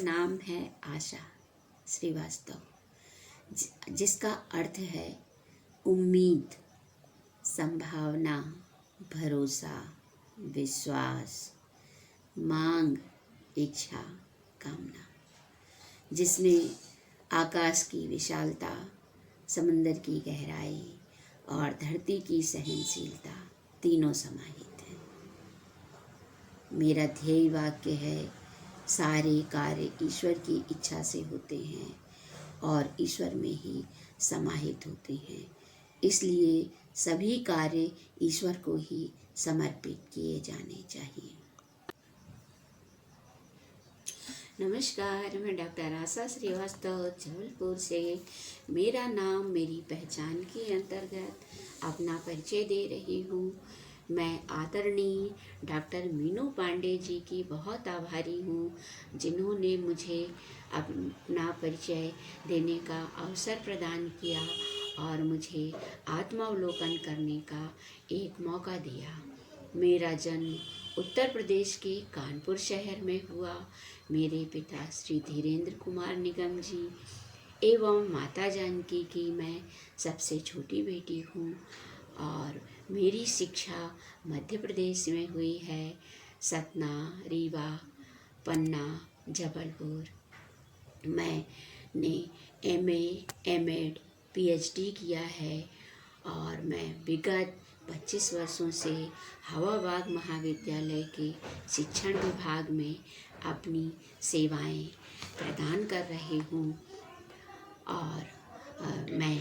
नाम है आशा श्रीवास्तव, जिसका अर्थ है उम्मीद, संभावना, भरोसा, विश्वास, मांग, इच्छा, कामना, जिसमें आकाश की विशालता, समंदर की गहराई और धरती की सहनशीलता तीनों समाहित हैं। मेरा ध्येय वाक्य है, सारे कार्य ईश्वर की इच्छा से होते हैं और ईश्वर में ही समाहित होते हैं, इसलिए सभी कार्य ईश्वर को ही समर्पित किए जाने चाहिए। नमस्कार, मैं डॉक्टर आशा श्रीवास्तव जबलपुर से मेरा नाम मेरी पहचान के अंतर्गत अपना परिचय दे रही हूँ। मैं आदरणीय डॉक्टर मीनू पांडे जी की बहुत आभारी हूँ, जिन्होंने मुझे अपना परिचय देने का अवसर प्रदान किया और मुझे आत्मावलोकन करने का एक मौका दिया। मेरा जन्म उत्तर प्रदेश के कानपुर शहर में हुआ। मेरे पिता श्री धीरेन्द्र कुमार निगम जी एवं माता जानकी की मैं सबसे छोटी बेटी हूँ और मेरी शिक्षा मध्य प्रदेश में हुई है। सतना, रीवा, पन्ना, जबलपुर। मैंने MA, MEd, PhD किया है और मैं विगत 25 वर्षों से हवाबाग महाविद्यालय के शिक्षण विभाग में अपनी सेवाएं प्रदान कर रही हूँ और मैं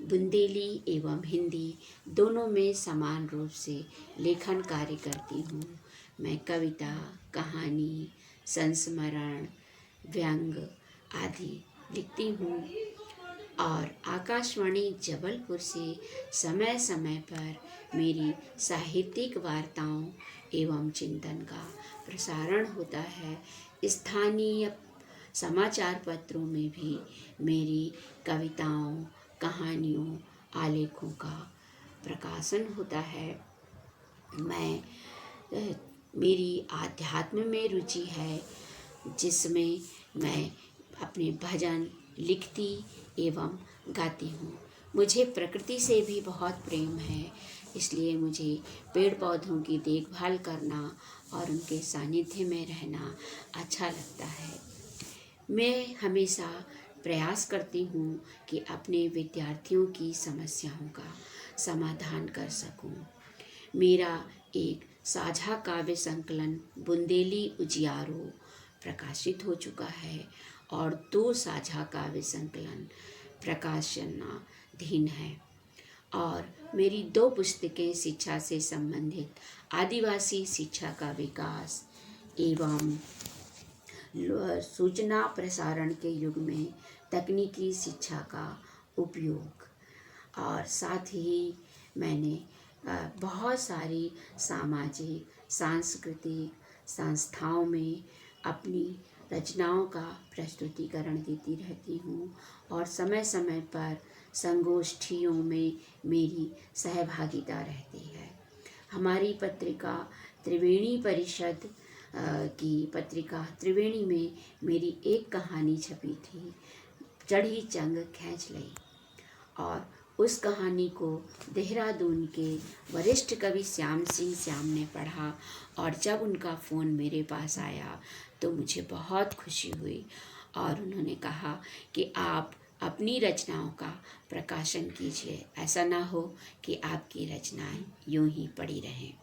बुंदेली एवं हिंदी दोनों में समान रूप से लेखन कार्य करती हूँ। मैं कविता, कहानी, संस्मरण, व्यंग आदि लिखती हूँ और आकाशवाणी जबलपुर से समय समय पर मेरी साहित्यिक वार्ताओं एवं चिंतन का प्रसारण होता है। स्थानीय समाचार पत्रों में भी मेरी कविताओं, कहानियों, आलेखों का प्रकाशन होता है। मेरी आध्यात्म में रुचि है, जिसमें मैं अपने भजन लिखती एवं गाती हूँ। मुझे प्रकृति से भी बहुत प्रेम है, इसलिए मुझे पेड़ पौधों की देखभाल करना और उनके सानिध्य में रहना अच्छा लगता है। मैं हमेशा प्रयास करती हूँ कि अपने विद्यार्थियों की समस्याओं का समाधान कर सकूँ। मेरा एक साझा काव्य संकलन बुंदेली उजियारो प्रकाशित हो चुका है और 2 साझा काव्य संकलन प्रकाशनाधीन है और मेरी 2 पुस्तकें शिक्षा से संबंधित आदिवासी शिक्षा का विकास एवं सूचना प्रसारण के युग में तकनीकी शिक्षा का उपयोग, और साथ ही मैंने बहुत सारी सामाजिक सांस्कृतिक संस्थाओं में अपनी रचनाओं का प्रस्तुतिकरण देती रहती हूँ और समय समय पर संगोष्ठियों में मेरी सहभागिता रहती है। हमारी पत्रिका त्रिवेणी परिषद की पत्रिका त्रिवेणी में मेरी एक कहानी छपी थी, चढ़ी चंग खींच लई, और उस कहानी को देहरादून के वरिष्ठ कवि श्याम सिंह श्याम ने पढ़ा और जब उनका फ़ोन मेरे पास आया तो मुझे बहुत खुशी हुई और उन्होंने कहा कि आप अपनी रचनाओं का प्रकाशन कीजिए, ऐसा ना हो कि आपकी रचनाएं यूं ही पड़ी रहें।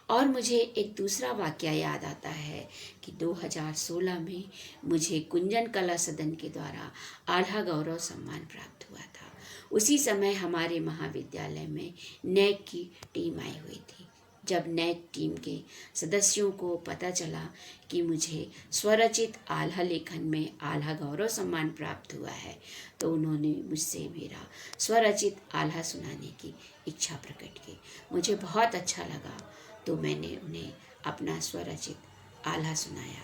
और मुझे एक दूसरा वाकया याद आता है कि 2016 में मुझे कुंजन कला सदन के द्वारा आधा गौरव सम्मान प्राप्त हुआ था। उसी समय हमारे महाविद्यालय में NAAC की टीम आई हुई थी। जब NAAC टीम के सदस्यों को पता चला कि मुझे स्वरचित आल्हा लेखन में आल्हा गौरव सम्मान प्राप्त हुआ है, तो उन्होंने मुझसे मेरा स्वरचित आल्हा सुनाने की इच्छा प्रकट की। मुझे बहुत अच्छा लगा, तो मैंने उन्हें अपना स्वरचित आल्हा सुनाया।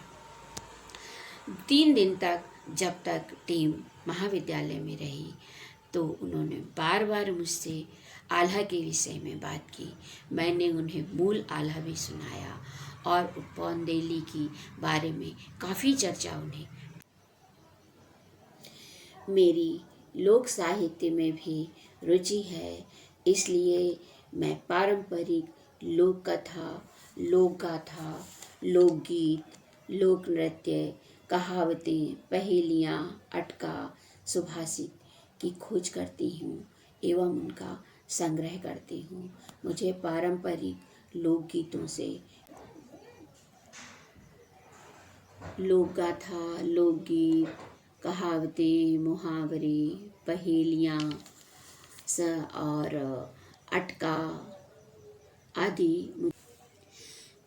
3 दिन तक जब तक टीम महाविद्यालय में रही तो उन्होंने बार बार मुझसे आल्हा के विषय में बात की। मैंने उन्हें मूल आल्हा भी सुनाया और बुंदेली की बारे में काफ़ी चर्चा उन्हें। मेरी लोक साहित्य में भी रुचि है, इसलिए मैं पारंपरिक लोक कथा, लोक गाथा, लोकगीत, लोक नृत्य, कहावतें, पहेलियाँ, अटका, सुभाषित की खोज करती हूँ एवं उनका संग्रह करती हूँ। मुझे पारंपरिक लोकगीतों से लोक गाथा, लोकगीत, कहावतें, मुहावरे, पहेलियाँ और अटका आदि।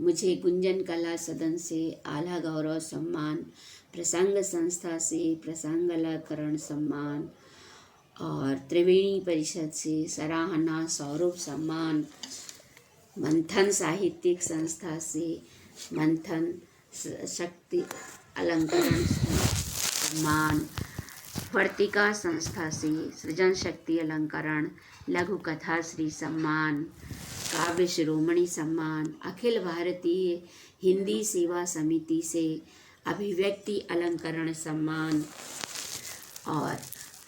मुझे गुंजन कला सदन से आला गौरव सम्मान, प्रसंग संस्था से प्रसंग अलंकरण सम्मान और त्रिवेणी परिषद से सराहना सौरभ सम्मान, मंथन साहित्यिक संस्था से मंथन शक्ति अलंकरण सम्मान, वर्तिका संस्था से सृजन शक्ति अलंकरण, लघु कथा श्री सम्मान, काव्य शिरोमणि सम्मान, अखिल भारतीय हिंदी सेवा समिति से अभिव्यक्ति अलंकरण सम्मान और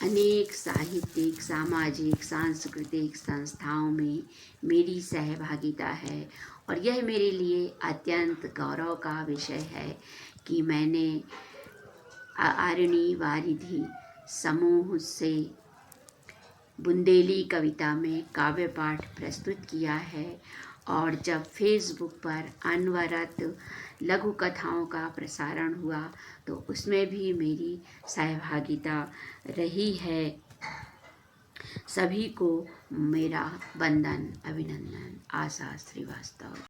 अनेक साहित्यिक, सामाजिक, सांस्कृतिक संस्थाओं में मेरी सहभागिता है। और यह मेरे लिए अत्यंत गौरव का विषय है कि मैंने आरणी वारिधि समूह से बुंदेली कविता में काव्य पाठ प्रस्तुत किया है। और जब फेसबुक पर अनवरत लघु कथाओं का प्रसारण हुआ तो उसमें भी मेरी सहभागिता रही है। सभी को मेरा वंदन, अभिनंदन। आशा श्रीवास्तव।